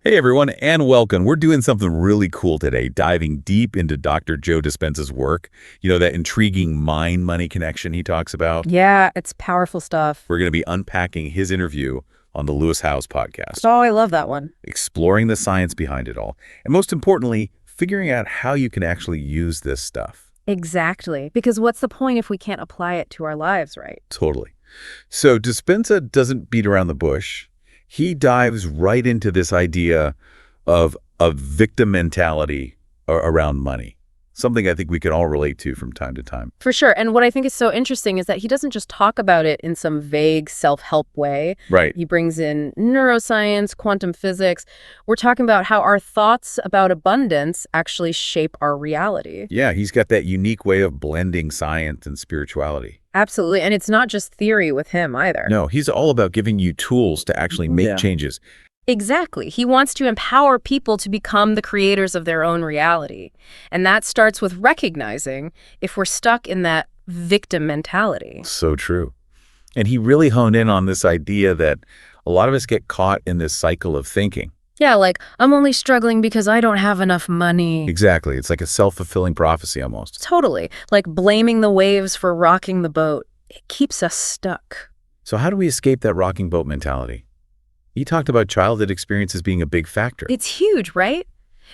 Hey everyone, and welcome. We're doing something really cool today, diving deep into Dr. Joe Dispenza's work. You know, that intriguing mind-money connection he talks about. Yeah, it's powerful stuff. We're going to be unpacking his interview on the Lewis Howes podcast, Oh, I love that one. exploring the science behind it all, and most importantly, figuring out how you can actually use this stuff. Exactly. Because what's the point if we can't apply it to our lives, right? Totally. So Dispenza doesn't beat around the bush. He dives right into this idea of a victim mentality around money, something I think we can all relate to from time to time. For sure. And what I think is so interesting is that he doesn't just talk about it in some vague self-help way. Right. He brings in neuroscience, quantum physics. We're talking about how our thoughts about abundance actually shape our reality. Yeah, he's got that unique way of blending science and spirituality. Absolutely. And it's not just theory with him either. No, he's all about giving you tools to actually make changes. Exactly. He wants to empower people to become the creators of their own reality. And that starts with recognizing if we're stuck in that victim mentality. So true. And he really honed in on this idea that a lot of us get caught in this cycle of thinking. Yeah, like, I'm only struggling because I don't have enough money. Exactly. It's like a self-fulfilling prophecy almost. Totally. Like blaming the waves for rocking the boat. It keeps us stuck. So how do we escape that rocking boat mentality? He talked about childhood experiences being a big factor. It's huge, right?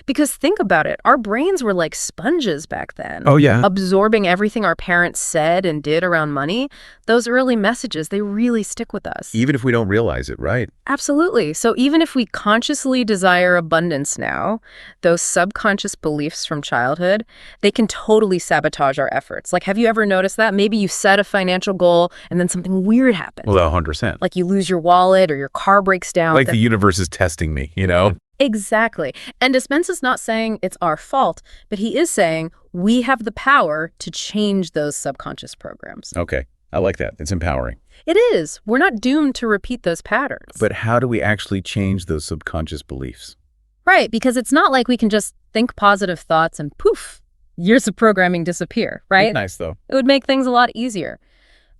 Because think about it. Our brains were like sponges back then. Oh, yeah. Absorbing everything our parents said and did around money. Those early messages, they really stick with us. Even if we don't realize it, right? Absolutely. So even if we consciously desire abundance now, those subconscious beliefs from childhood, they can totally sabotage our efforts. Like, have you ever noticed that? Maybe you set a financial goal and then something weird happens. Well, 100%. Like you lose your wallet or your car breaks down. Like the universe is testing me, you know? Exactly. And Dispenza's not saying it's our fault, but he is saying we have the power to change those subconscious programs. Okay. I like that. It's empowering. It is. We're not doomed to repeat those patterns. But how do we actually change those subconscious beliefs? Right, because it's not like we can just think positive thoughts and poof, years of programming disappear, right? That's nice, though. It would make things a lot easier.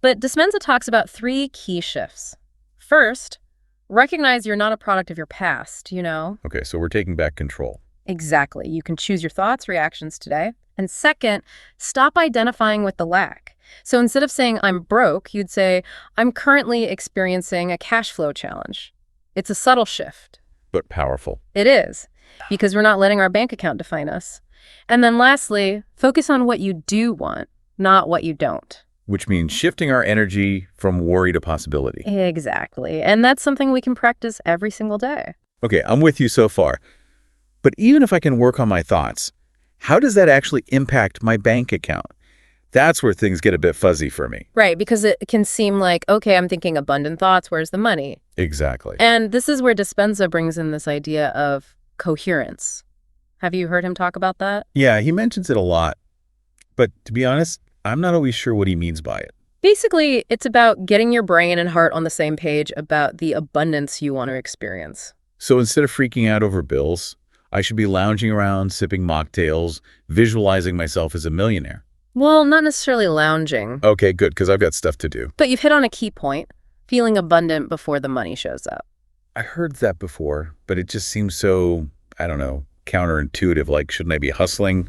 But Dispenza talks about 3 key shifts. First, recognize you're not a product of your past, you know? Okay, so we're taking back control. Exactly. You can choose your thoughts, reactions today. And second, stop identifying with the lack. So instead of saying, I'm broke, you'd say, I'm currently experiencing a cash flow challenge. It's a subtle shift. But powerful. It is, because we're not letting our bank account define us. And then lastly, focus on what you do want, not what you don't. Which means shifting our energy from worry to possibility. Exactly. And that's something we can practice every single day. Okay, I'm with you so far. But even if I can work on my thoughts, how does that actually impact my bank account? That's where things get a bit fuzzy for me. Right, because it can seem like, okay, I'm thinking abundant thoughts, where's the money? Exactly. And this is where Dispenza brings in this idea of coherence. Have you heard him talk about that? Yeah, he mentions it a lot. But to be honest, I'm not always sure what he means by it. Basically, it's about getting your brain and heart on the same page about the abundance you want to experience. So instead of freaking out over bills, I should be lounging around, sipping mocktails, visualizing myself as a millionaire. Well, not necessarily lounging. Okay, good, because I've got stuff to do. But you've hit on a key point, feeling abundant before the money shows up. I heard that before, but it just seems so, I don't know, counterintuitive. Like, shouldn't I be hustling,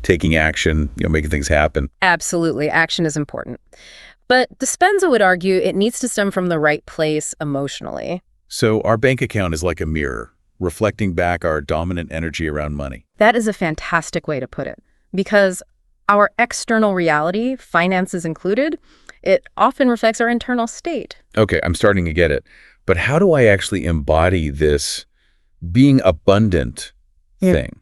taking action, making things happen? Absolutely. Action is important. But Dispenza would argue it needs to stem from the right place emotionally. So our bank account is like a mirror, reflecting back our dominant energy around money. That is a fantastic way to put it, because our external reality, finances included, it often reflects our internal state. Okay, I'm starting to get it. But how do I actually embody this being abundant thing?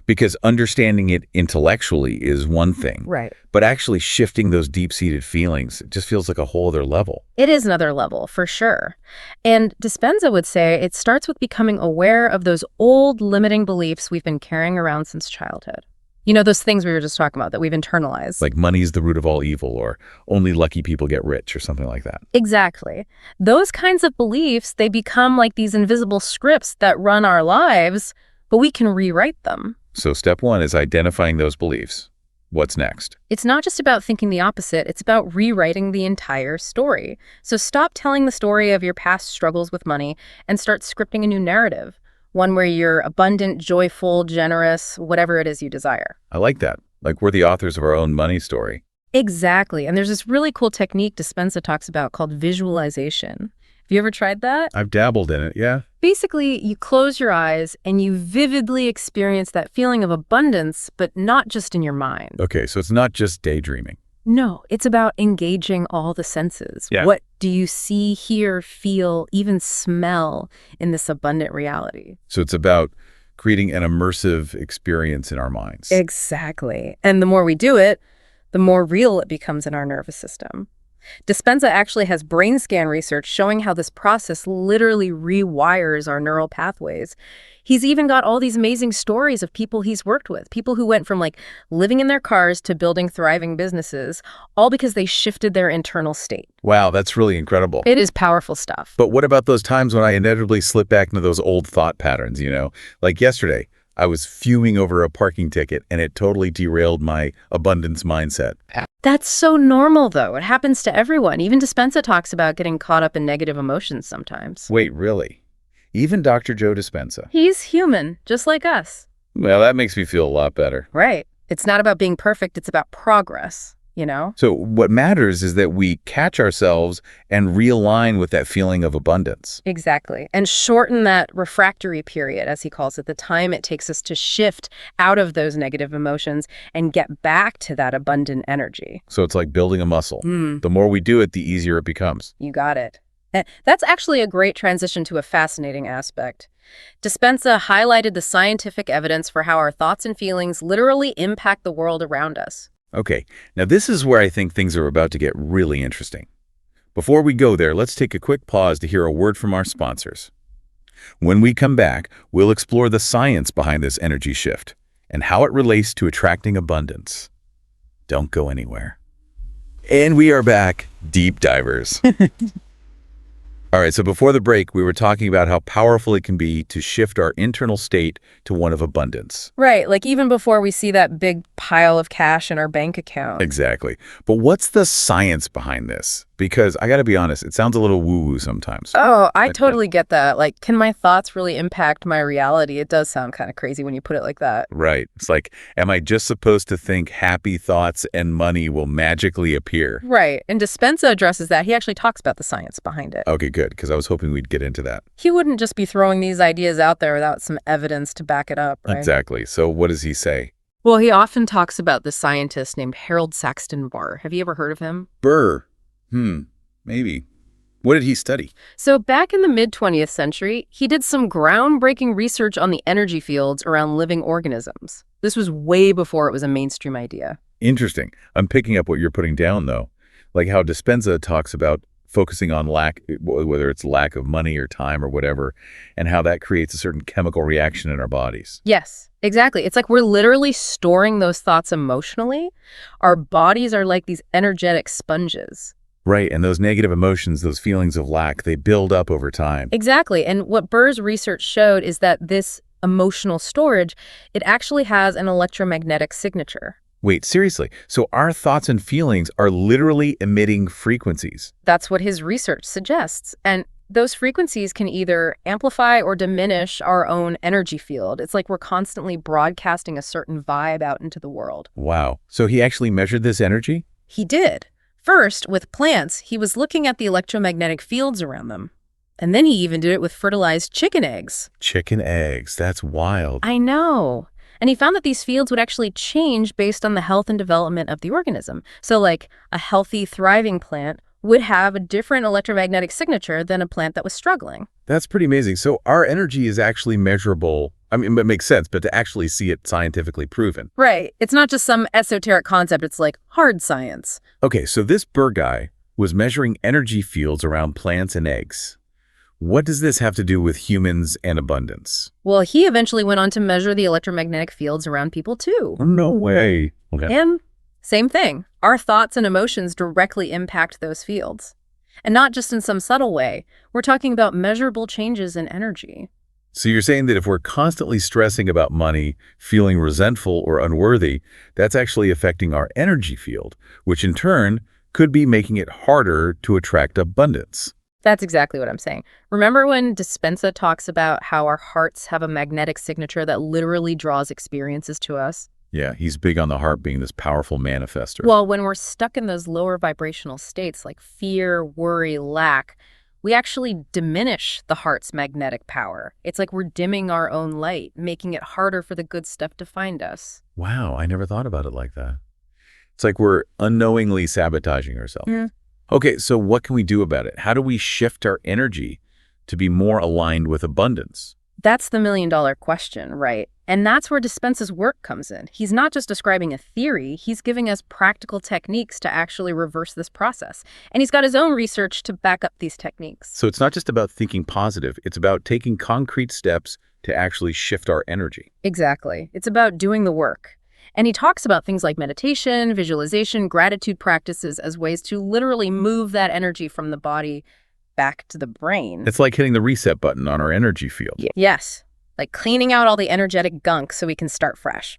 Because understanding it intellectually is one thing. Right. But actually shifting those deep-seated feelings, it just feels like a whole other level. It is another level, for sure. And Dispenza would say it starts with becoming aware of those old limiting beliefs we've been carrying around since childhood. You know, those things we were just talking about that we've internalized. Like money's the root of all evil, or only lucky people get rich, or something like that. Exactly. Those kinds of beliefs, they become like these invisible scripts that run our lives, but we can rewrite them. So step 1 is identifying those beliefs. What's next? It's not just about thinking the opposite, it's about rewriting the entire story. So stop telling the story of your past struggles with money and start scripting a new narrative. one where you're abundant, joyful, generous, whatever it is you desire. I like that. Like we're the authors of our own money story. Exactly. And there's this really cool technique Dispenza talks about called visualization. Have you ever tried that? I've dabbled in it, yeah. Basically, you close your eyes and you vividly experience that feeling of abundance, but not just in your mind. Okay, so it's not just daydreaming. No, it's about engaging all the senses. Yeah. What do you see, hear, feel, even smell in this abundant reality? So it's about creating an immersive experience in our minds. Exactly. And the more we do it, the more real it becomes in our nervous system. Dispenza actually has brain scan research showing how this process literally rewires our neural pathways. He's even got all these amazing stories of people he's worked with, people who went from like living in their cars to building thriving businesses, all because they shifted their internal state. Wow, that's really incredible. It is powerful stuff. But what about those times when I inevitably slip back into those old thought patterns, Like yesterday, I was fuming over a parking ticket and it totally derailed my abundance mindset. That's so normal, though. It happens to everyone. Even Dispenza talks about getting caught up in negative emotions sometimes. Wait, really? Even Dr. Joe Dispenza? He's human, just like us. Well, that makes me feel a lot better. Right. It's not about being perfect. It's about progress, you know? So what matters is that we catch ourselves and realign with that feeling of abundance. Exactly. And shorten that refractory period, as he calls it, the time it takes us to shift out of those negative emotions and get back to that abundant energy. So it's like building a muscle. The more we do it, the easier it becomes. You got it. That's actually a great transition to a fascinating aspect. Dispenza highlighted the scientific evidence for how our thoughts and feelings literally impact the world around us. Okay, now this is where I think things are about to get really interesting. Before we go there, let's take a quick pause to hear a word from our sponsors. When we come back, we'll explore the science behind this energy shift and how it relates to attracting abundance. Don't go anywhere. And we are back, deep divers. All right, so before the break, we were talking about how powerful it can be to shift our internal state to one of abundance. Right, like even before we see that big pile of cash in our bank account. Exactly. But what's the science behind this? Because I got to be honest, it sounds a little woo-woo sometimes. Oh, I totally get that. Like, can my thoughts really impact my reality? It does sound kind of crazy when you put it like that. Right. It's like, am I just supposed to think happy thoughts and money will magically appear? Right, and Dispenza addresses that. He actually talks about the science behind it. Okay, good, because I was hoping we'd get into that. He wouldn't just be throwing these ideas out there without some evidence to back it up, right? Exactly. So what does he say? Well, he often talks about this scientist named Harold Saxton Burr. Have you ever heard of him? Burr. Maybe. What did he study? So back in the mid-20th century, he did some groundbreaking research on the energy fields around living organisms. This was way before it was a mainstream idea. Interesting. I'm picking up what you're putting down, though. Like how Dispenza talks about focusing on lack, whether it's lack of money or time or whatever, and how that creates a certain chemical reaction in our bodies. Yes, exactly. It's like we're literally storing those thoughts emotionally. Our bodies are like these energetic sponges. Right, and those negative emotions, those feelings of lack, they build up over time. Exactly. And what Burr's research showed is that this emotional storage, it actually has an electromagnetic signature. Wait, seriously? So our thoughts and feelings are literally emitting frequencies? That's what his research suggests. And those frequencies can either amplify or diminish our own energy field. It's like we're constantly broadcasting a certain vibe out into the world. Wow. So he actually measured this energy? He did. First, with plants, he was looking at the electromagnetic fields around them. And then he even did it with fertilized chicken eggs. Chicken eggs. That's wild. I know. And he found that these fields would actually change based on the health and development of the organism. So like a healthy, thriving plant would have a different electromagnetic signature than a plant that was struggling. That's pretty amazing. So our energy is actually measurable. I mean, it makes sense, but to actually see it scientifically proven. Right. It's not just some esoteric concept. It's like hard science. Okay, so this Burr guy was measuring energy fields around plants and eggs. What does this have to do with humans and abundance? Well, he eventually went on to measure the electromagnetic fields around people too. No way. Okay. And same thing. Our thoughts and emotions directly impact those fields. And not just in some subtle way. We're talking about measurable changes in energy. So you're saying that if we're constantly stressing about money, feeling resentful or unworthy, that's actually affecting our energy field, which in turn could be making it harder to attract abundance. That's exactly what I'm saying. Remember when Dispenza talks about how our hearts have a magnetic signature that literally draws experiences to us? Yeah, he's big on the heart being this powerful manifester. Well, when we're stuck in those lower vibrational states like fear, worry, lack, we actually diminish the heart's magnetic power. It's like we're dimming our own light, making it harder for the good stuff to find us. Wow, I never thought about it like that. It's like we're unknowingly sabotaging ourselves. Yeah. Okay, so what can we do about it? How do we shift our energy to be more aligned with abundance? That's the million-dollar question, right? And that's where Dispenza's work comes in. He's not just describing a theory, he's giving us practical techniques to actually reverse this process. And he's got his own research to back up these techniques. So it's not just about thinking positive, it's about taking concrete steps to actually shift our energy. Exactly. It's about doing the work. And he talks about things like meditation, visualization, gratitude practices as ways to literally move that energy from the body back to the brain. It's like hitting the reset button on our energy field. Yes, like cleaning out all the energetic gunk so we can start fresh.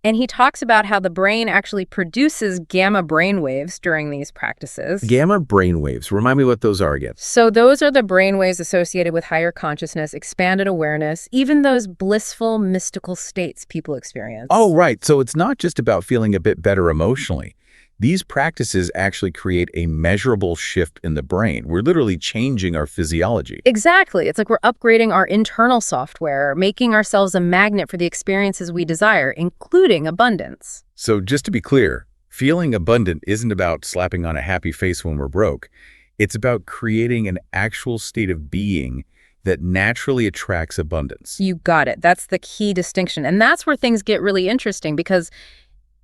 And he talks about how the brain actually produces gamma brain waves during these practices. Gamma brain waves. Remind me what those are again. So those are the brain waves associated with higher consciousness, expanded awareness, even those blissful, mystical states people experience. Oh, right. So it's not just about feeling a bit better emotionally. These practices actually create a measurable shift in the brain. We're literally changing our physiology. Exactly. It's like we're upgrading our internal software, making ourselves a magnet for the experiences we desire, including abundance. So just to be clear, feeling abundant isn't about slapping on a happy face when we're broke. It's about creating an actual state of being that naturally attracts abundance. You got it. That's the key distinction. And that's where things get really interesting because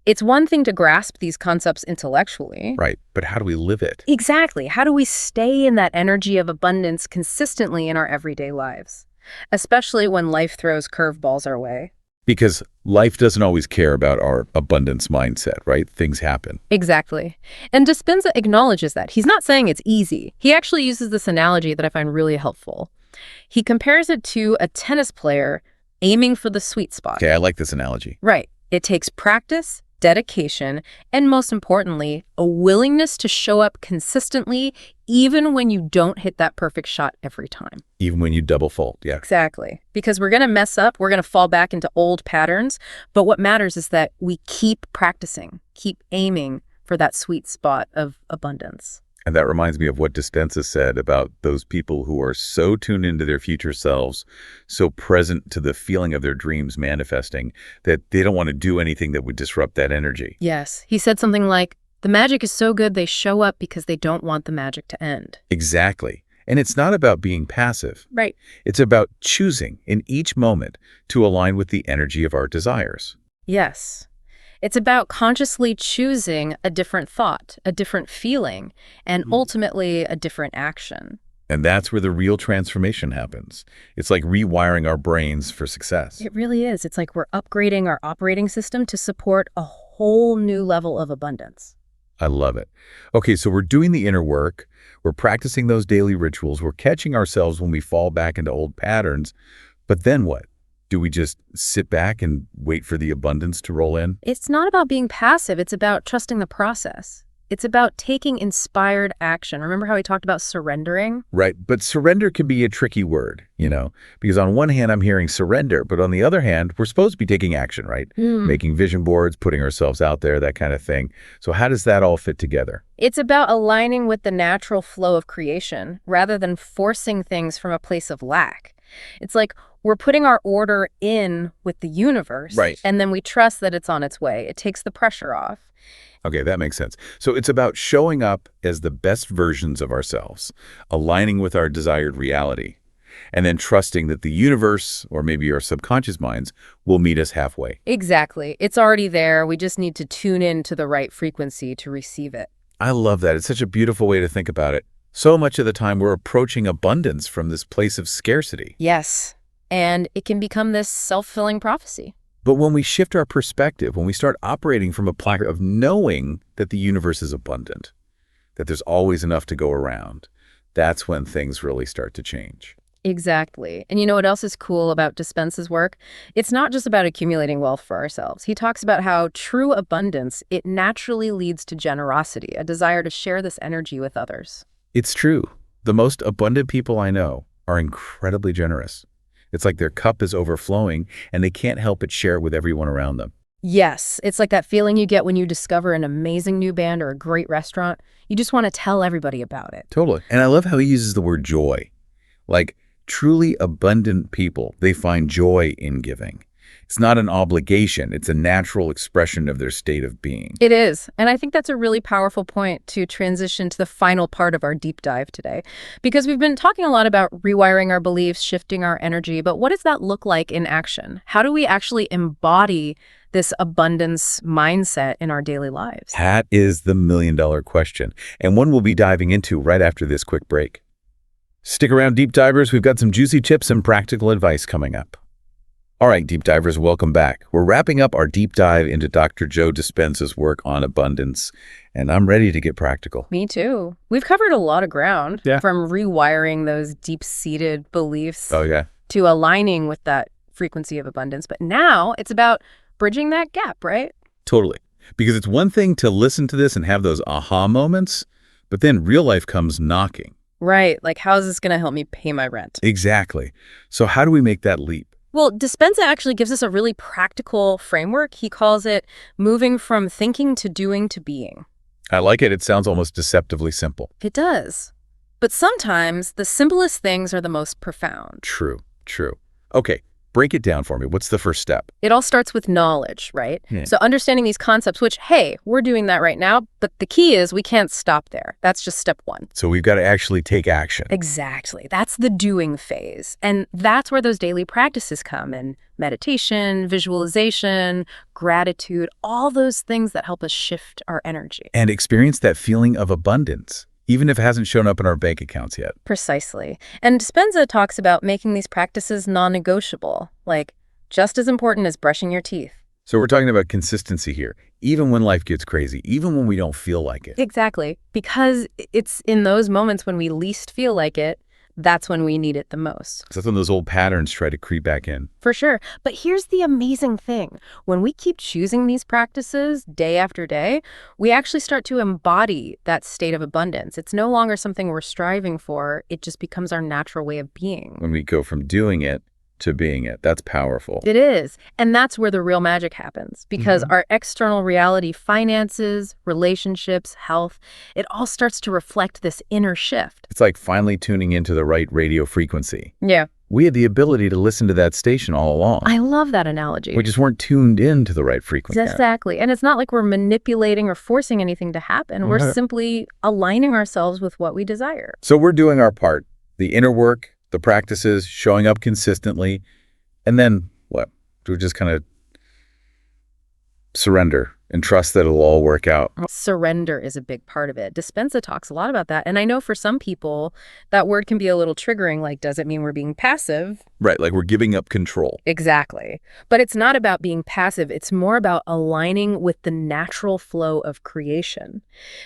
it's one thing to grasp these concepts intellectually. Right, but how do we live it? Exactly. How do we stay in that energy of abundance consistently in our everyday lives, especially when life throws curveballs our way? Because life doesn't always care about our abundance mindset, right? Things happen. Exactly. And Dispenza acknowledges that. He's not saying it's easy. He actually uses this analogy that I find really helpful. He compares it to a tennis player aiming for the sweet spot. Okay, I like this analogy. Right. It takes practice, dedication, and most importantly, a willingness to show up consistently even when you don't hit that perfect shot every time. Even when you double fold, yeah. Exactly. Because we're going to mess up, we're going to fall back into old patterns, but what matters is that we keep practicing, keep aiming for that sweet spot of abundance. And that reminds me of what Dispenza said about those people who are so tuned into their future selves, so present to the feeling of their dreams manifesting, that they don't want to do anything that would disrupt that energy. Yes. He said something like, the magic is so good they show up because they don't want the magic to end. Exactly. And it's not about being passive. Right. It's about choosing in each moment to align with the energy of our desires. Yes. It's about consciously choosing a different thought, a different feeling, and ultimately a different action. And that's where the real transformation happens. It's like rewiring our brains for success. It really is. It's like we're upgrading our operating system to support a whole new level of abundance. I love it. Okay, so we're doing the inner work. We're practicing those daily rituals. We're catching ourselves when we fall back into old patterns. But then what? Do we just sit back and wait for the abundance to roll in? It's not about being passive. It's about trusting the process. It's about taking inspired action. Remember how we talked about surrendering? Right, but surrender can be a tricky word, because on one hand, I'm hearing surrender, but on the other hand, we're supposed to be taking action, right? Making vision boards, putting ourselves out there, that kind of thing. So how does that all fit together? It's about aligning with the natural flow of creation rather than forcing things from a place of lack. It's like we're putting our order in with the universe, right, and then we trust that it's on its way. It takes the pressure off. Okay, that makes sense. So it's about showing up as the best versions of ourselves, aligning with our desired reality, and then trusting that the universe, or maybe our subconscious minds, will meet us halfway. Exactly. It's already there. We just need to tune in to the right frequency to receive it. I love that. It's such a beautiful way to think about it. So much of the time, we're approaching abundance from this place of scarcity. Yes, and it can become this self-fulfilling prophecy. But when we shift our perspective, when we start operating from a place of knowing that the universe is abundant, that there's always enough to go around, that's when things really start to change. Exactly. And you know what else is cool about Dispenza's work? It's not just about accumulating wealth for ourselves. He talks about how true abundance, it naturally leads to generosity, a desire to share this energy with others. It's true. The most abundant people I know are incredibly generous. It's like their cup is overflowing and they can't help but share it with everyone around them. Yes, it's like that feeling you get when you discover an amazing new band or a great restaurant. You just want to tell everybody about it. Totally. And I love how he uses the word joy. Like, truly abundant people, they find joy in giving. It's not an obligation. It's a natural expression of their state of being. It is. And I think that's a really powerful point to transition to the final part of our deep dive today. Because we've been talking a lot about rewiring our beliefs, shifting our energy, but what does that look like in action? How do we actually embody this abundance mindset in our daily lives? That is the million-dollar question, and one we'll be diving into right after this quick break. Stick around, deep divers. We've got some juicy tips and practical advice coming up. All right, deep divers, welcome back. We're wrapping up our deep dive into Dr. Joe Dispenza's work on abundance, and I'm ready to get practical. Me too. We've covered a lot of ground, Yeah. from rewiring those deep-seated beliefs Oh, yeah. to aligning with that frequency of abundance. But now it's about bridging that gap, right? Totally. Because it's one thing to listen to this and have those aha moments, but then real life comes knocking. Right. Like, how is this going to help me pay my rent? Exactly. So how do we make that leap? Well, Dispenza actually gives us a really practical framework. He calls it moving from thinking to doing to being. I like it. It sounds almost deceptively simple. It does. But sometimes the simplest things are the most profound. True. Okay, break it down for me. What's the first step? It all starts with knowledge, right? Yeah. So understanding these concepts, which, hey, we're doing that right now, but the key is we can't stop there. That's just step one. So we've got to actually take action. Exactly. That's the doing phase. And that's where those daily practices come in: meditation, visualization, gratitude, all those things that help us shift our energy. And experience that feeling of abundance, even if it hasn't shown up in our bank accounts yet. Precisely. And Dispenza talks about making these practices non-negotiable, like just as important as brushing your teeth. So we're talking about consistency here, even when life gets crazy, even when we don't feel like it. Exactly. Because it's in those moments when we least feel like it, that's when we need it the most. That's when those old patterns try to creep back in. For sure. But here's the amazing thing. When we keep choosing these practices day after day, we actually start to embody that state of abundance. It's no longer something we're striving for. It just becomes our natural way of being. When we go from doing it to being it, that's powerful. It is. And that's where the real magic happens. Because our external reality, finances, relationships, health, it all starts to reflect this inner shift. It's like finally tuning into the right radio frequency. Yeah. We had the ability to listen to that station all along. I love that analogy. We just weren't tuned into the right frequency. Exactly. And it's not like we're manipulating or forcing anything to happen. We're simply aligning ourselves with what we desire. So we're doing our part, the inner work, the practices, showing up consistently, and then what? Do we just kind of surrender and trust that it'll all work out? Surrender is a big part of it. Dispenza talks a lot about that. And I know for some people, that word can be a little triggering. Like, does it mean we're being passive? Right, like we're giving up control. Exactly. But it's not about being passive. It's more about aligning with the natural flow of creation.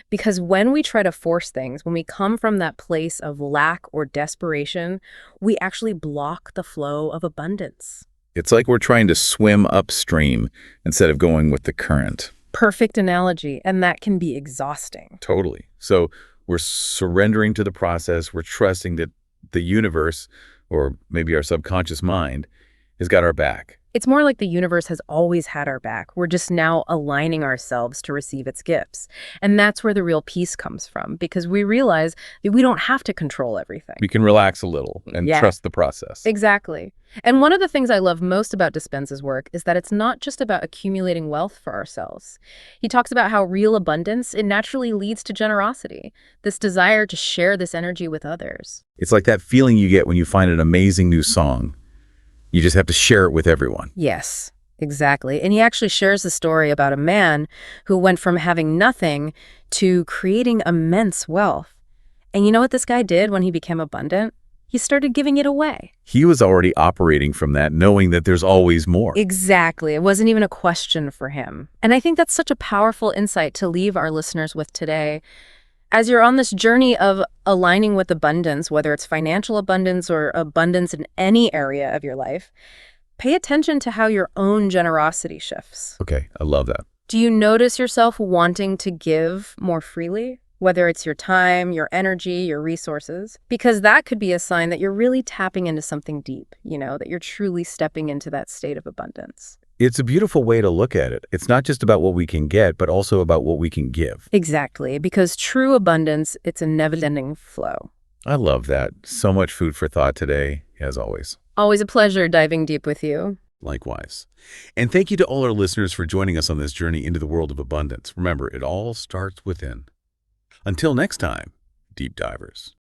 Because when we try to force things, when we come from that place of lack or desperation, we actually block the flow of abundance. It's like we're trying to swim upstream instead of going with the current. Perfect analogy. And that can be exhausting. Totally. So we're surrendering to the process. We're trusting that the universe, or maybe our subconscious mind, has got our back. It's more like the universe has always had our back. We're just now aligning ourselves to receive its gifts. And that's where the real peace comes from, because we realize that we don't have to control everything. We can relax a little and trust the process. Exactly. And one of the things I love most about Dispenza's work is that it's not just about accumulating wealth for ourselves. He talks about how real abundance, it naturally leads to generosity, this desire to share this energy with others. It's like that feeling you get when you find an amazing new song. You just have to share it with everyone. Yes, exactly. And he actually shares the story about a man who went from having nothing to creating immense wealth. And you know what this guy did when he became abundant? He started giving it away. He was already operating from that, knowing that there's always more. Exactly. It wasn't even a question for him. And I think that's such a powerful insight to leave our listeners with today. As you're on this journey of aligning with abundance, whether it's financial abundance or abundance in any area of your life, pay attention to how your own generosity shifts. Okay, I love that. Do you notice yourself wanting to give more freely? whether it's your time, your energy, your resources, because that could be a sign that you're really tapping into something deep, that you're truly stepping into that state of abundance. It's a beautiful way to look at it. It's not just about what we can get, but also about what we can give. Exactly, because true abundance, it's a never-ending flow. I love that. So much food for thought today, as always. Always a pleasure diving deep with you. Likewise. And thank you to all our listeners for joining us on this journey into the world of abundance. Remember, it all starts within. Until next time, deep divers.